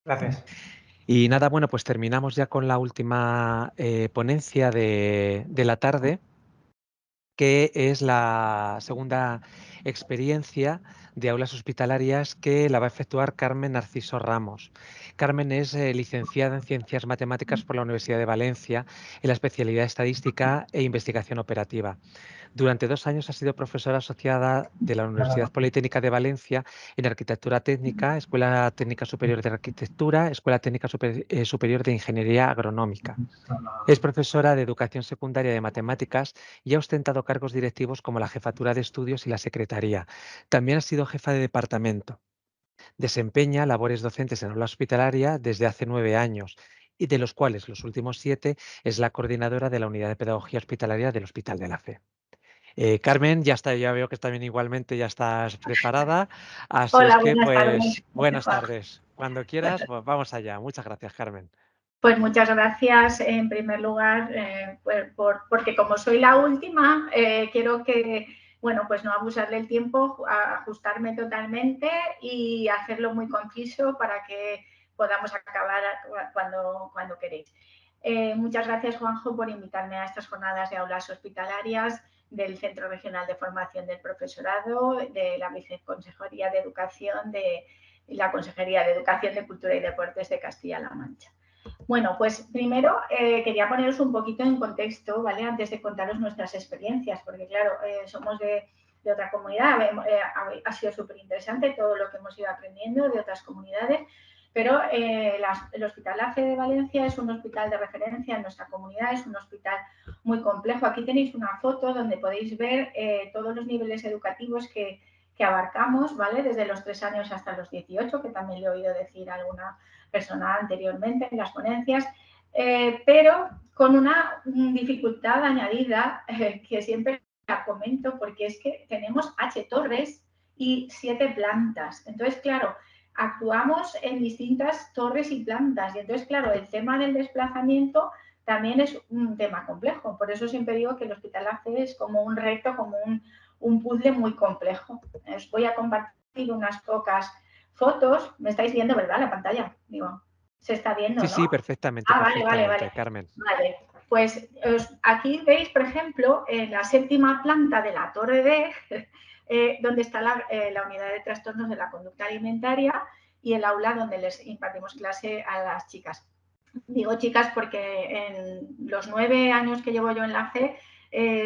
Gracias. Y nada, bueno, pues terminamos ya con la última ponencia de la tarde, que es la segunda experiencia de aulas hospitalarias que la va a efectuar Carmen Narciso Ramos. Carmen es licenciada en Ciencias Matemáticas por la Universidad de Valencia en la especialidad de Estadística e Investigación Operativa. Durante 2 años ha sido profesora asociada de la Universidad Politécnica de Valencia en Arquitectura Técnica, Escuela Técnica Superior de Arquitectura, Escuela Técnica Superior de Ingeniería Agronómica. Es profesora de Educación Secundaria de Matemáticas y ha ostentado cargos directivos como la Jefatura de Estudios y la Secretaría. También ha sido jefa de departamento. Desempeña labores docentes en aula hospitalaria desde hace 9 años y de los cuales los últimos 7 es la coordinadora de la Unidad de Pedagogía Hospitalaria del Hospital de la Fe. Carmen, ya está, ya veo que también igualmente ya estás preparada, así es Hola, que buenas pues tardes, buenas Juan. tardes. Cuando quieras, pues vamos allá. Muchas gracias, Carmen. Pues muchas gracias en primer lugar, porque como soy la última, quiero que, bueno, pues no abusar del tiempo, ajustarme totalmente y hacerlo muy conciso para que podamos acabar cuando queréis. Muchas gracias, Juanjo, por invitarme a estas jornadas de aulas hospitalarias del Centro Regional de Formación del Profesorado, de la Viceconsejería de Educación, de la Consejería de Educación, de Cultura y Deportes de Castilla-La Mancha. Bueno, pues primero quería poneros un poquito en contexto, ¿vale? Antes de contaros nuestras experiencias, porque claro, somos de otra comunidad, ha sido súper interesante todo lo que hemos ido aprendiendo de otras comunidades, pero el Hospital AFE de Valencia es un hospital de referencia en nuestra comunidad, es un hospital muy complejo. Aquí tenéis una foto donde podéis ver todos los niveles educativos que abarcamos, ¿vale? Desde los 3 años hasta los 18, que también le he oído decir a alguna persona anteriormente en las ponencias, pero con una dificultad añadida que siempre la comento, porque es que tenemos 8 torres y 7 plantas. Entonces, claro, actuamos en distintas torres y plantas y entonces, claro, el tema del desplazamiento también es un tema complejo. Por eso siempre digo que el Hospital ACE es como un reto, como un puzzle muy complejo. Os voy a compartir unas pocas fotos. Me estáis viendo, ¿verdad? La pantalla. Digo, se está viendo, Sí, sí, ¿no? perfectamente, Ah, vale, vale, vale. perfectamente, Carmen. Vale. Pues aquí veis, por ejemplo, en la 7ª planta de la Torre D, donde está la unidad de trastornos de la conducta alimentaria y el aula donde les impartimos clase a las chicas. Digo chicas porque en los 9 años que llevo yo en la C,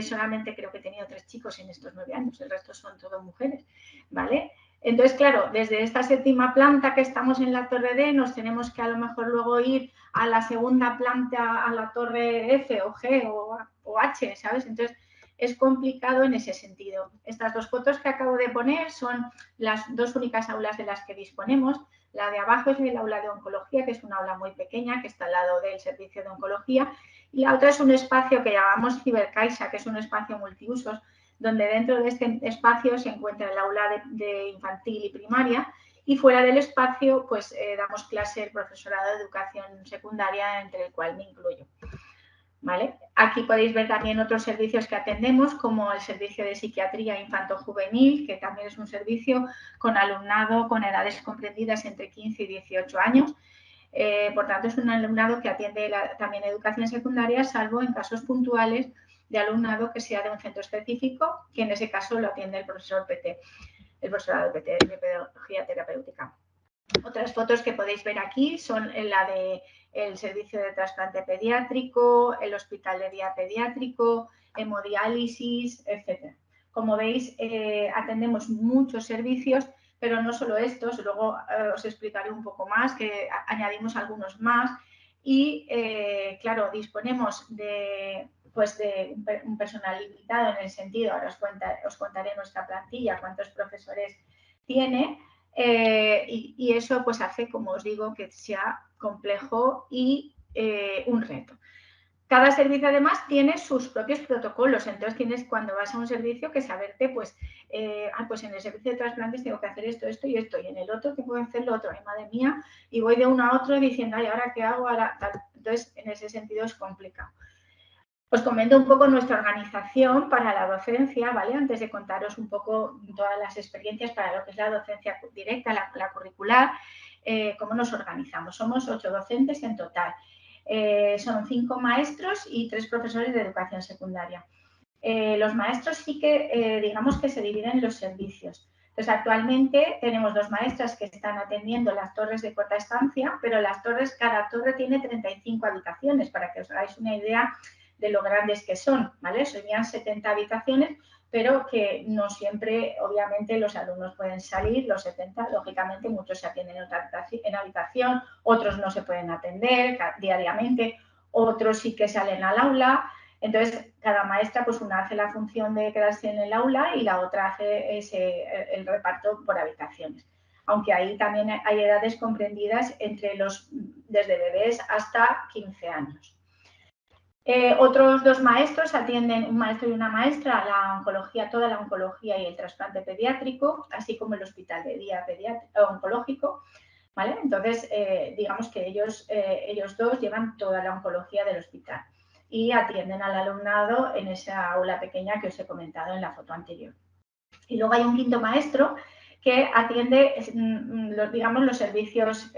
solamente creo que he tenido 3 chicos en estos 9 años, el resto son todas mujeres, ¿vale? Entonces, claro, desde esta 7ª planta que estamos en la torre D, nos tenemos que a lo mejor luego ir a la 2ª planta, a la torre F o G o H, ¿sabes? Entonces, es complicado en ese sentido. Estas 2 fotos que acabo de poner son las 2 únicas aulas de las que disponemos. La de abajo es el aula de oncología, que es una aula muy pequeña, que está al lado del servicio de oncología. Y la otra es un espacio que llamamos Cibercaixa, que es un espacio multiusos, donde dentro de este espacio se encuentra el aula de infantil y primaria y fuera del espacio pues damos clase el profesorado de educación secundaria, entre el cual me incluyo. ¿Vale? Aquí podéis ver también otros servicios que atendemos, como el servicio de psiquiatría infanto-juvenil, que también es un servicio con alumnado con edades comprendidas entre 15 y 18 años. Por tanto, es un alumnado que atiende también educación secundaria, salvo en casos puntuales de alumnado que sea de un centro específico, que en ese caso lo atiende el profesor PT, el profesorado PT de pedagogía terapéutica. Otras fotos que podéis ver aquí son la del servicio de trasplante pediátrico, el hospital de día pediátrico, hemodiálisis, etc. Como veis, atendemos muchos servicios, pero no solo estos, luego os explicaré un poco más, que añadimos algunos más y, claro, disponemos de un personal limitado en el sentido, ahora os contaré nuestra plantilla, cuántos profesores tiene, y eso pues hace, como os digo, que sea complejo y un reto. Cada servicio además tiene sus propios protocolos, entonces tienes cuando vas a un servicio que saberte, pues en el servicio de trasplantes tengo que hacer esto, esto y esto, y en el otro tengo que hacer lo otro, ay madre mía, y voy de uno a otro diciendo, ay, ¿ahora qué hago? Ahora tal. Entonces, en ese sentido es complicado. Os comento un poco nuestra organización para la docencia, ¿vale? Antes de contaros un poco todas las experiencias para lo que es la docencia directa, la curricular, cómo nos organizamos. Somos 8 docentes en total. Son 5 maestros y 3 profesores de educación secundaria. Los maestros sí que, digamos que se dividen en los servicios. Entonces, actualmente tenemos 2 maestras que están atendiendo las torres de corta estancia, pero las torres, cada torre tiene 35 habitaciones, para que os hagáis una idea de lo grandes que son, ¿vale? Serían 70 habitaciones, pero que no siempre, obviamente, los alumnos pueden salir, los 70, lógicamente, muchos se atienden en habitación, otros no se pueden atender diariamente, otros sí que salen al aula. Entonces, cada maestra, pues una hace la función de quedarse en el aula y la otra hace el reparto por habitaciones. Aunque ahí también hay edades comprendidas desde bebés hasta 15 años. Otros 2 maestros atienden, un maestro y una maestra, la oncología, toda la oncología y el trasplante pediátrico, así como el hospital de día oncológico, ¿vale? Entonces, digamos que ellos 2 llevan toda la oncología del hospital y atienden al alumnado en esa aula pequeña que os he comentado en la foto anterior. Y luego hay un 5.º maestro que atiende, digamos, los servicios,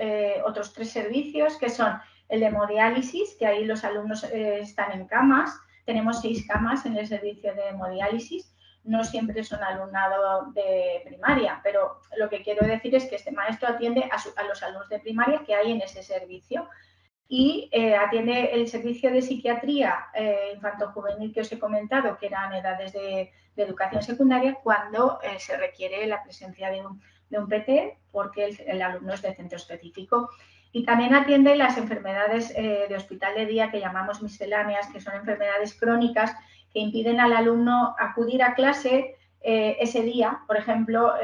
otros 3 servicios, que son el de hemodiálisis, que ahí los alumnos están en camas. Tenemos 6 camas en el servicio de hemodiálisis. No siempre son alumnado de primaria, pero lo que quiero decir es que este maestro atiende a los alumnos de primaria que hay en ese servicio. Y atiende el servicio de psiquiatría infanto-juvenil que os he comentado, que eran edades de educación secundaria, cuando se requiere la presencia de un PT, porque el alumno es de centro específico. Y también atiende las enfermedades de hospital de día que llamamos misceláneas, que son enfermedades crónicas que impiden al alumno acudir a clase ese día, por ejemplo,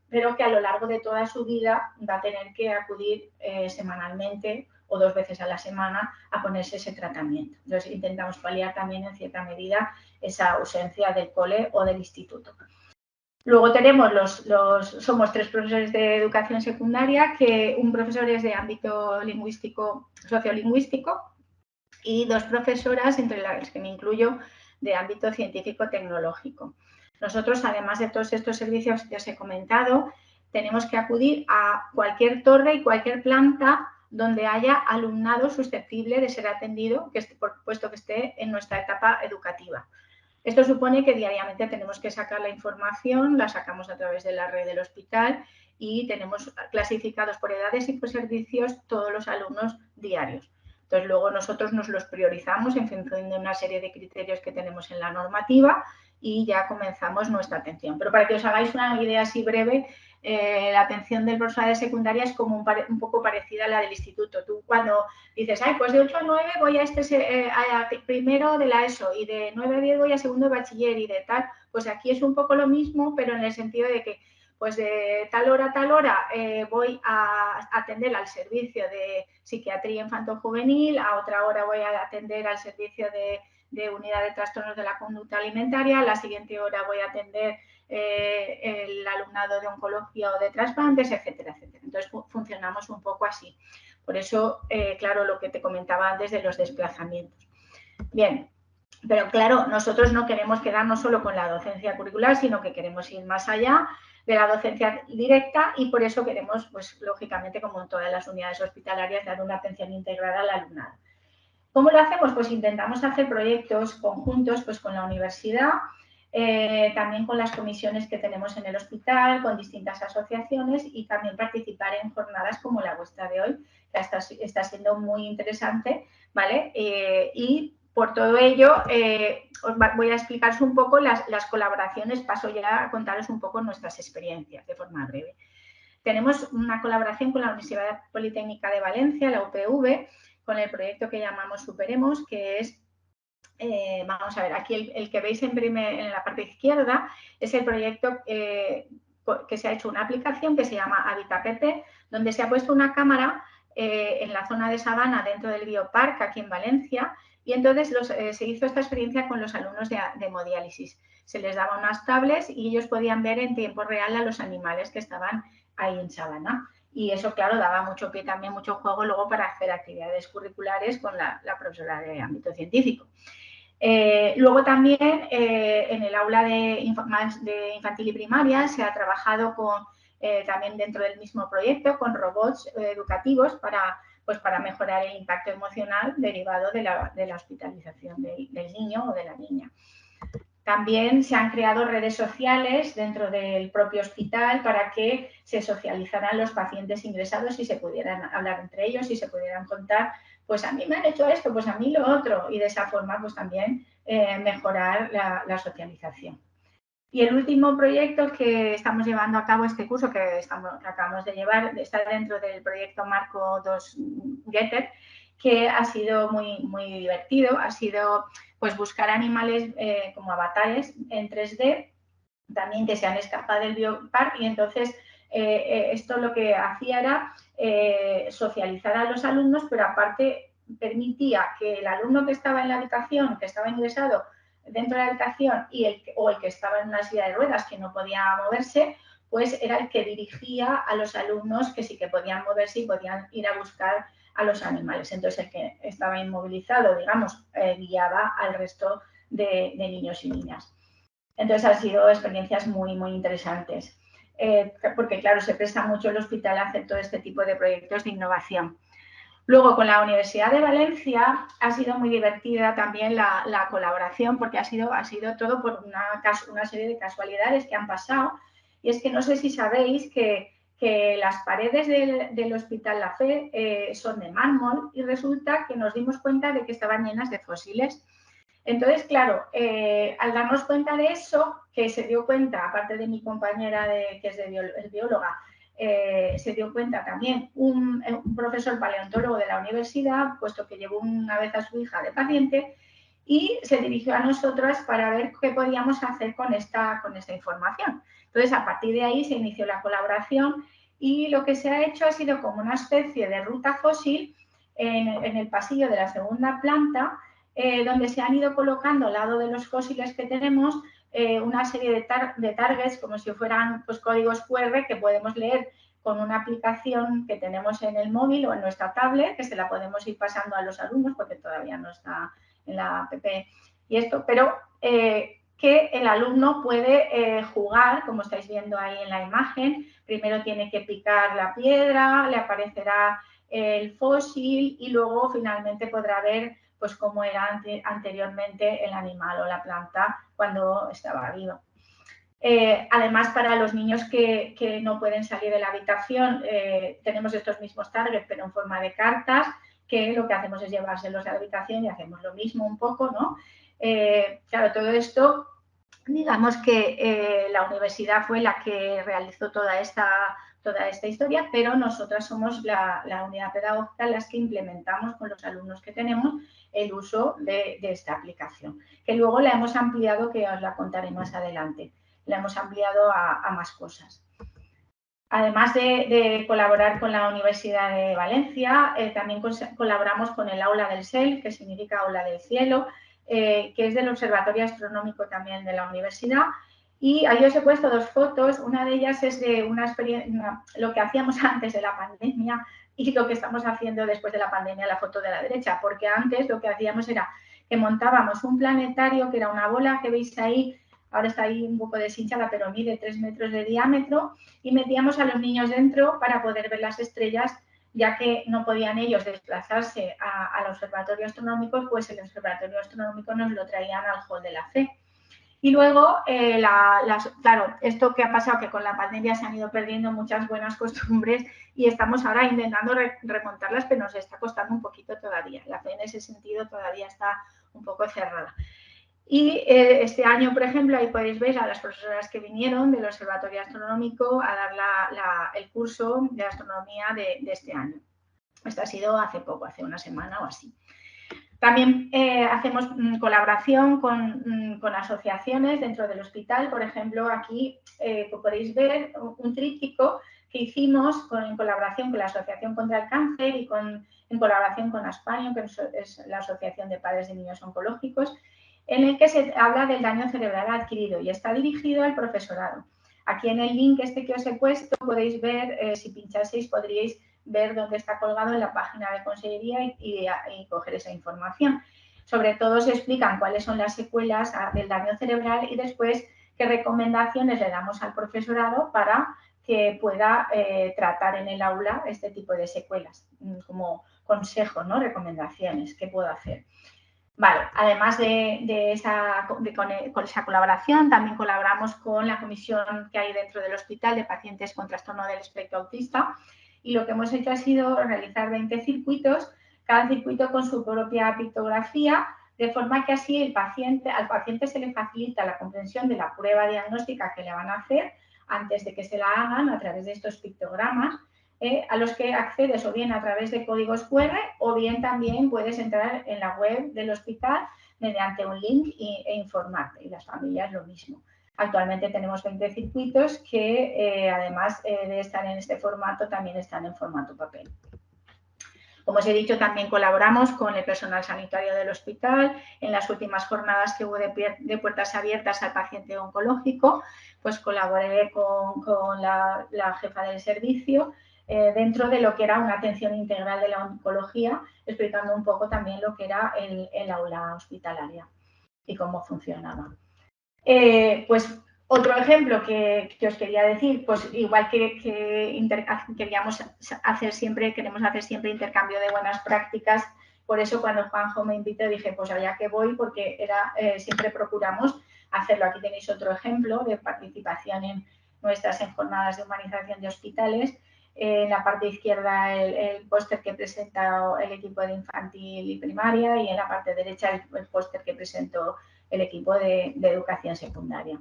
pero que a lo largo de toda su vida va a tener que acudir semanalmente o 2 veces a la semana a ponerse ese tratamiento. Entonces, intentamos paliar también en cierta medida esa ausencia del cole o del instituto. Luego tenemos somos 3 profesores de educación secundaria, que un profesor es de ámbito lingüístico, sociolingüístico, y 2 profesoras, entre las que me incluyo, de ámbito científico-tecnológico. Nosotros, además de todos estos servicios que os he comentado, tenemos que acudir a cualquier torre y cualquier planta donde haya alumnado susceptible de ser atendido, puesto que esté en nuestra etapa educativa. Esto supone que diariamente tenemos que sacar la información, la sacamos a través de la red del hospital y tenemos clasificados por edades y por servicios todos los alumnos diarios. Entonces, luego nosotros nos los priorizamos en función de una serie de criterios que tenemos en la normativa y ya comenzamos nuestra atención. Pero para que os hagáis una idea así breve, la atención del profesor de secundaria es como un poco parecida a la del instituto. Tú cuando dices, ay, pues de 8 a 9 voy a primero de la ESO y de 9 a 10 voy a segundo de bachiller y de tal, pues aquí es un poco lo mismo, pero en el sentido de que pues de tal hora a tal hora voy a atender al servicio de psiquiatría infanto-juvenil, a otra hora voy a atender al servicio de unidad de trastornos de la conducta alimentaria, a la siguiente hora voy a atender el alumnado de oncología o de trasplantes, etcétera, etcétera. Entonces, funcionamos un poco así. Por eso, claro, lo que te comentaba antes de los desplazamientos. Bien, pero claro, nosotros no queremos quedarnos solo con la docencia curricular, sino que queremos ir más allá de la docencia directa y por eso queremos, pues lógicamente, como en todas las unidades hospitalarias, dar una atención integrada al alumnado. ¿Cómo lo hacemos? Pues intentamos hacer proyectos conjuntos pues, con la universidad, también con las comisiones que tenemos en el hospital, con distintas asociaciones y también participar en jornadas como la vuestra de hoy, que está siendo muy interesante, ¿vale? Y por todo ello, os voy a explicaros un poco las colaboraciones, paso ya a contaros un poco nuestras experiencias de forma breve. Tenemos una colaboración con la Universidad Politécnica de Valencia, la UPV, con el proyecto que llamamos Superemos, que es, vamos a ver, aquí el que veis en la parte izquierda es el proyecto que se ha hecho una aplicación que se llama HabitaPP, donde se ha puesto una cámara en la zona de Sabana dentro del Bioparque, aquí en Valencia, y entonces se hizo esta experiencia con los alumnos de hemodiálisis. Se les daba unas tablets y ellos podían ver en tiempo real a los animales que estaban ahí en Sabana. Y eso, claro, daba mucho pie también, mucho juego luego para hacer actividades curriculares con la profesora de ámbito científico. Luego también en el aula de infantil y primaria se ha trabajado también dentro del mismo proyecto con robots educativos para mejorar el impacto emocional derivado de la hospitalización del niño o de la niña. También se han creado redes sociales dentro del propio hospital para que se socializaran los pacientes ingresados y se pudieran hablar entre ellos y se pudieran contar, pues a mí me han hecho esto, pues a mí lo otro, y de esa forma pues también mejorar la socialización. Y el último proyecto que estamos llevando a cabo, este curso que acabamos de llevar, está dentro del proyecto Marco 2 Getter, que ha sido muy, muy divertido. Ha sido pues buscar animales como avatares en 3D, también que se han escapado del biopark, y entonces esto lo que hacía era socializar a los alumnos, pero aparte permitía que el alumno que estaba en la habitación, que estaba ingresado dentro de la habitación o el que estaba en una silla de ruedas que no podía moverse, pues era el que dirigía a los alumnos que sí que podían moverse y podían ir a buscar a los animales. Entonces el que estaba inmovilizado, digamos, guiaba al resto de niños y niñas. Entonces han sido experiencias muy, muy interesantes, porque claro, se presta mucho el hospital a hacer todo este tipo de proyectos de innovación. Luego, con la Universidad de Valencia ha sido muy divertida también la colaboración, porque ha sido todo por una serie de casualidades que han pasado. Y es que no sé si sabéis que las paredes del Hospital La Fe son de mármol, y resulta que nos dimos cuenta de que estaban llenas de fósiles. Entonces, claro, al darnos cuenta de eso, que se dio cuenta, aparte de mi compañera que es bióloga, se dio cuenta también un profesor paleontólogo de la universidad, puesto que llevó una vez a su hija de paciente, y se dirigió a nosotras para ver qué podíamos hacer con esta información. Entonces, a partir de ahí se inició la colaboración, y lo que se ha hecho ha sido como una especie de ruta fósil en el pasillo de la segunda planta, donde se han ido colocando al lado de los fósiles que tenemos una serie de targets, como si fueran pues, códigos QR que podemos leer con una aplicación que tenemos en el móvil o en nuestra tablet, que se la podemos ir pasando a los alumnos porque todavía no está en la app y esto, pero que el alumno puede jugar, como estáis viendo ahí en la imagen. Primero tiene que picar la piedra, le aparecerá el fósil y luego finalmente podrá ver pues cómo era anteriormente el animal o la planta cuando estaba vivo. Además, para los niños que no pueden salir de la habitación, tenemos estos mismos targets, pero en forma de cartas, que lo que hacemos es llevárselos a la habitación y hacemos lo mismo un poco, ¿no? Claro, todo esto, digamos que la universidad fue la que realizó toda esta historia, pero nosotras somos la unidad pedagógica las que implementamos con los alumnos que tenemos el uso de esta aplicación, que luego la hemos ampliado, que os la contaré más adelante. La hemos ampliado a más cosas. Además de colaborar con la Universidad de Valencia, también colaboramos con el Aula del CEL, que significa Aula del Cielo, que es del Observatorio Astronómico también de la universidad. Y ahí os he puesto dos fotos. Una de ellas es de una experiencia, lo que hacíamos antes de la pandemia y lo que estamos haciendo después de la pandemia, la foto de la derecha, porque antes lo que hacíamos era que montábamos un planetario, que era una bola que veis ahí, ahora está ahí un poco deshinchada, pero mide 3 metros de diámetro, y metíamos a los niños dentro para poder ver las estrellas, ya que no podían ellos desplazarse al observatorio astronómico, pues el observatorio astronómico nos lo traían al Hall de la Fe. Y luego, claro, esto que ha pasado, que con la pandemia se han ido perdiendo muchas buenas costumbres y estamos ahora intentando remontarlas, pero nos está costando un poquito todavía. La fe en ese sentido todavía está un poco cerrada. Y este año, por ejemplo, ahí podéis ver a las profesoras que vinieron del Observatorio Astronómico a dar el curso de astronomía de este año. Esto ha sido hace poco, hace una semana o así. También hacemos colaboración con asociaciones dentro del hospital. Por ejemplo, aquí podéis ver un tríptico que hicimos en colaboración con la Asociación contra el Cáncer y en colaboración con Aspanion, que es la Asociación de Padres de Niños Oncológicos, en el que se habla del daño cerebral adquirido y está dirigido al profesorado. Aquí en el link que os he puesto podéis ver, si pinchaseis podríais ver dónde está colgado en la página de Consellería y coger esa información. Sobre todo se explican cuáles son las secuelas del daño cerebral y después qué recomendaciones le damos al profesorado para que pueda tratar en el aula este tipo de secuelas, como consejos, ¿no? Recomendaciones que puedo hacer. Vale, además con esa colaboración, también colaboramos con la comisión que hay dentro del hospital de pacientes con trastorno del espectro autista, y lo que hemos hecho ha sido realizar 20 circuitos, cada circuito con su propia pictografía, de forma que así al paciente se le facilita la comprensión de la prueba diagnóstica que le van a hacer antes de que se la hagan a través de estos pictogramas, a los que accedes o bien a través de códigos QR o bien también puedes entrar en la web del hospital mediante un link e informarte, y las familias lo mismo. Actualmente tenemos 20 circuitos que además de estar en este formato también están en formato papel. Como os he dicho, también colaboramos con el personal sanitario del hospital. En las últimas jornadas que hubo de puertas abiertas al paciente oncológico, pues colaboré con la jefa del servicio dentro de lo que era una atención integral de la oncología, explicando un poco también lo que era el aula hospitalaria y cómo funcionaba. Pues otro ejemplo que os quería decir, pues igual que queremos hacer siempre intercambio de buenas prácticas. Por eso cuando Juanjo me invitó dije, pues allá que voy, porque siempre procuramos hacerlo. Aquí tenéis otro ejemplo de participación en jornadas de humanización de hospitales. En la parte izquierda el póster que presenta el equipo de infantil y primaria, y en la parte derecha el póster que presentó el equipo de educación secundaria.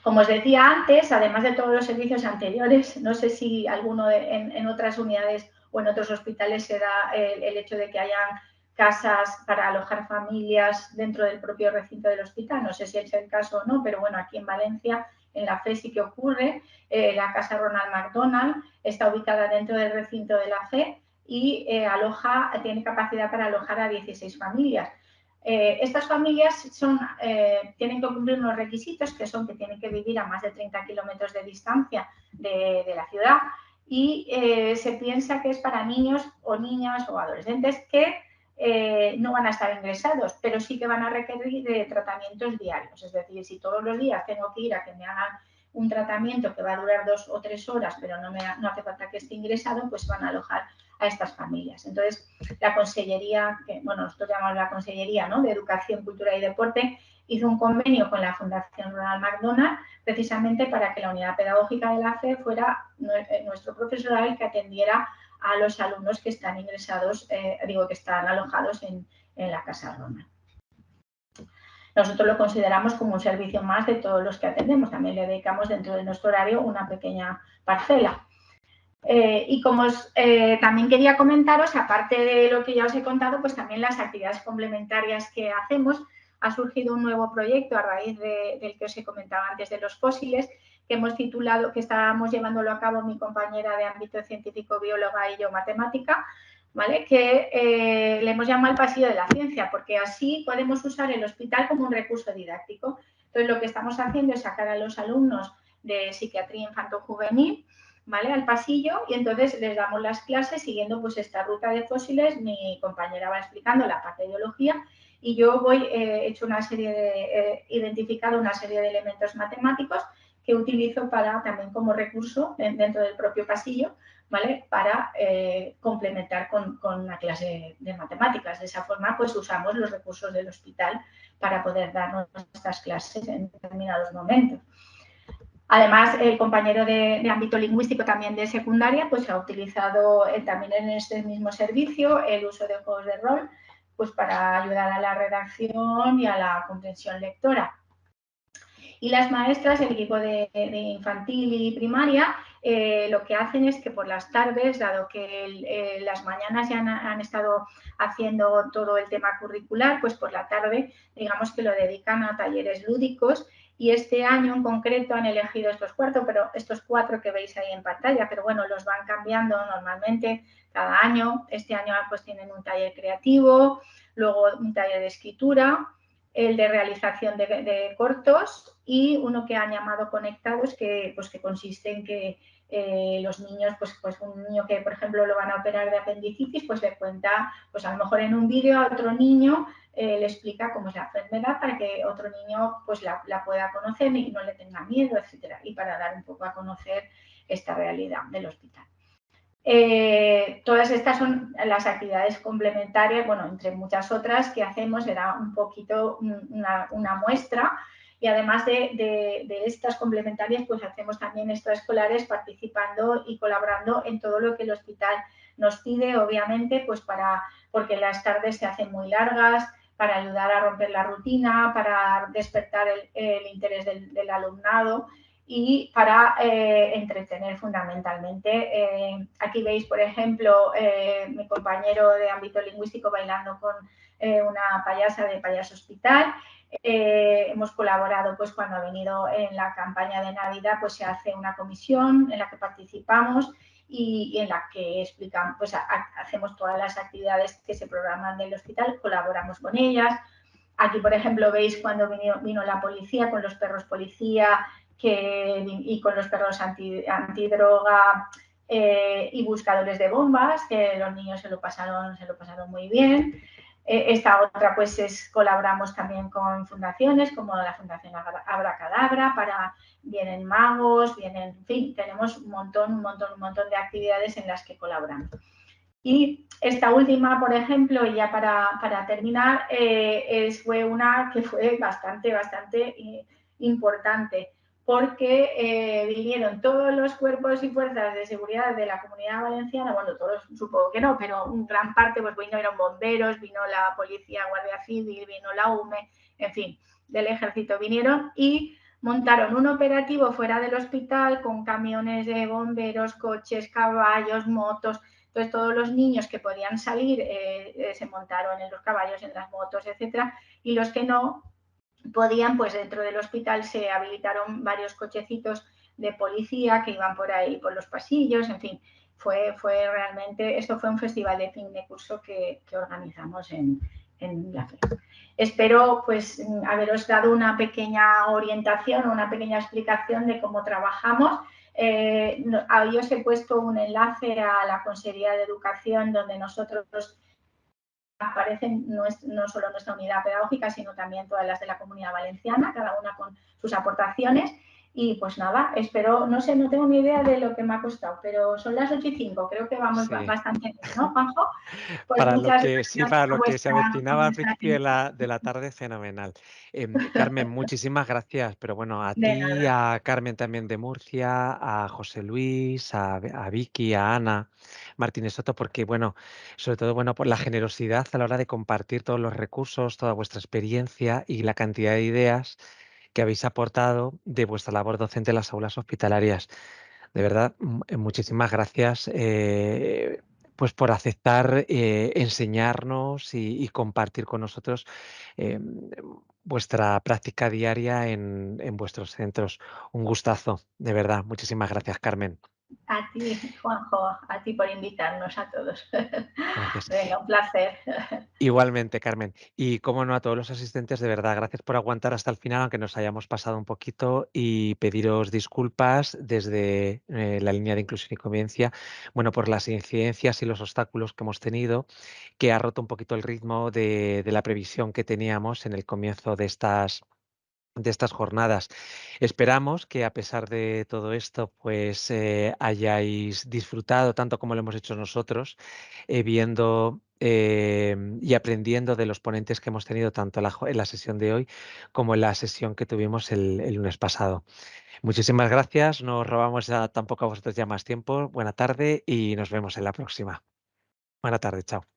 Como os decía antes, además de todos los servicios anteriores, no sé si alguno en otras unidades o en otros hospitales se da el hecho de que hayan casas para alojar familias dentro del propio recinto del hospital. No sé si es el caso o no, pero bueno, aquí en Valencia, en la FE sí que ocurre. La casa Ronald McDonald está ubicada dentro del recinto de la FE y tiene capacidad para alojar a 16 familias. Estas familias tienen que cumplir unos requisitos, que son que tienen que vivir a más de 30 kilómetros de distancia de la ciudad, y se piensa que es para niños o niñas o adolescentes que no van a estar ingresados, pero sí que van a requerir de tratamientos diarios. Es decir, si todos los días tengo que ir a que me hagan un tratamiento que va a durar 2 o 3 horas, pero no hace falta que esté ingresado, pues van a alojar a estas familias. Entonces, la Consellería, nosotros llamamos la Consellería, ¿no?, de Educación, Cultura y Deporte, hizo un convenio con la Fundación Ronald McDonald precisamente para que la unidad pedagógica de la FE fuera nuestro profesorado el que atendiera a los alumnos que están ingresados, que están alojados en la Casa Ronald. Nosotros lo consideramos como un servicio más de todos los que atendemos. También le dedicamos dentro de nuestro horario una pequeña parcela. Y como también quería comentaros, aparte de lo que ya os he contado, pues también las actividades complementarias que hacemos. Ha surgido un nuevo proyecto a raíz del que os he comentado antes de los fósiles, que hemos titulado, que estábamos llevándolo a cabo mi compañera de ámbito científico, bióloga, y yo, matemática, ¿vale? Que le hemos llamado el pasillo de la ciencia, porque así podemos usar el hospital como un recurso didáctico. Entonces, lo que estamos haciendo es sacar a los alumnos de psiquiatría infanto-juvenil, ¿vale?, al pasillo, y entonces les damos las clases siguiendo pues esta ruta de fósiles. Mi compañera va explicando la parte de biología y yo he identificado una serie de elementos matemáticos que utilizo también como recurso dentro del propio pasillo, ¿vale?, para complementar con la clase de matemáticas. De esa forma, pues usamos los recursos del hospital para poder dar nuestras clases en determinados momentos. Además, el compañero de ámbito lingüístico también de secundaria, pues ha utilizado también en este mismo servicio el uso de juegos de rol, pues para ayudar a la redacción y a la comprensión lectora. Y las maestras, el equipo de infantil y primaria, lo que hacen es que por las tardes, dado que las mañanas ya han estado haciendo todo el tema curricular, pues por la tarde, digamos que lo dedican a talleres lúdicos. Y este año en concreto han elegido estos 4 que veis ahí en pantalla, pero bueno, los van cambiando normalmente cada año. Este año pues tienen un taller creativo, luego un taller de escritura, el de realización de cortos y uno que han llamado Conectados, que consiste en que los niños, pues un niño que, por ejemplo, lo van a operar de apendicitis, pues le cuenta, pues a lo mejor en un vídeo a otro niño le explica cómo es la enfermedad para que otro niño pues la pueda conocer y no le tenga miedo, etcétera, y para dar un poco a conocer esta realidad del hospital. Todas estas son las actividades complementarias, bueno, entre muchas otras que hacemos, era un poquito una muestra, y además de estas complementarias, pues hacemos también extraescolares participando y colaborando en todo lo que el hospital nos pide, obviamente, pues porque las tardes se hacen muy largas, para ayudar a romper la rutina, para despertar el interés del alumnado y para entretener fundamentalmente. Aquí veis, por ejemplo, mi compañero de ámbito lingüístico bailando con una payasa de Payaso Hospital. Hemos colaborado, pues cuando ha venido en la campaña de Navidad, pues se hace una comisión en la que participamos y en la que explicamos, pues hacemos todas las actividades que se programan del hospital, colaboramos con ellas. Aquí, por ejemplo, veis cuando vino la policía con los perros policía y con los perros antidroga y buscadores de bombas, que los niños se lo pasaron muy bien. Esta otra, pues, colaboramos también con fundaciones como la Fundación Abracadabra, vienen magos, en fin, tenemos un montón de actividades en las que colaboramos. Y esta última, por ejemplo, y ya para terminar, fue una que fue bastante importante, porque vinieron todos los cuerpos y fuerzas de seguridad de la Comunidad Valenciana, bueno, todos supongo que no, pero en gran parte, pues vinieron bomberos, vino la policía, Guardia Civil, vino la UME, en fin, del ejército vinieron y montaron un operativo fuera del hospital con camiones de bomberos, coches, caballos, motos. Entonces, todos los niños que podían salir se montaron en los caballos, en las motos, etcétera, y los que no podían, pues dentro del hospital se habilitaron varios cochecitos de policía que iban por ahí, por los pasillos, en fin, fue realmente, esto fue un festival de fin de curso que organizamos en la FE. Espero, pues, haberos dado una pequeña orientación, una pequeña explicación de cómo trabajamos. Ahí os he puesto un enlace a la Consejería de Educación donde nosotros aparecen no solo nuestra unidad pedagógica, sino también todas las de la Comunidad Valenciana, cada una con sus aportaciones. Y pues nada, espero, no sé, no tengo ni idea de lo que me ha costado, pero son las 8:05, creo que vamos bastante bien, ¿no, Juanjo? Pues para lo muchas que sí, gracias para por lo que se avecinaba al vuestra principio atención. de la tarde, fenomenal. Carmen, muchísimas gracias, pero bueno, a De ti, nada. a Carmen también de Murcia, a José Luis, a Vicky, a Ana Martínez Soto, porque bueno, sobre todo bueno, por la generosidad a la hora de compartir todos los recursos, toda vuestra experiencia y la cantidad de ideas que habéis aportado de vuestra labor docente en las aulas hospitalarias. De verdad, muchísimas gracias pues por aceptar enseñarnos y compartir con nosotros vuestra práctica diaria en vuestros centros. Un gustazo, de verdad. Muchísimas gracias, Carmen. A ti, Juanjo, a ti por invitarnos a todos. Gracias. Venga, un placer. Igualmente, Carmen. Y cómo no, a todos los asistentes, de verdad, gracias por aguantar hasta el final, aunque nos hayamos pasado un poquito, y pediros disculpas desde la línea de inclusión y convivencia, bueno, por las incidencias y los obstáculos que hemos tenido, que ha roto un poquito el ritmo de la previsión que teníamos en el comienzo de estas jornadas. Esperamos que a pesar de todo esto, pues hayáis disfrutado tanto como lo hemos hecho nosotros, viendo y aprendiendo de los ponentes que hemos tenido tanto en la sesión de hoy como en la sesión que tuvimos el lunes pasado. Muchísimas gracias, no os robamos tampoco a vosotros ya más tiempo. Buena tarde y nos vemos en la próxima. Buena tarde, chao.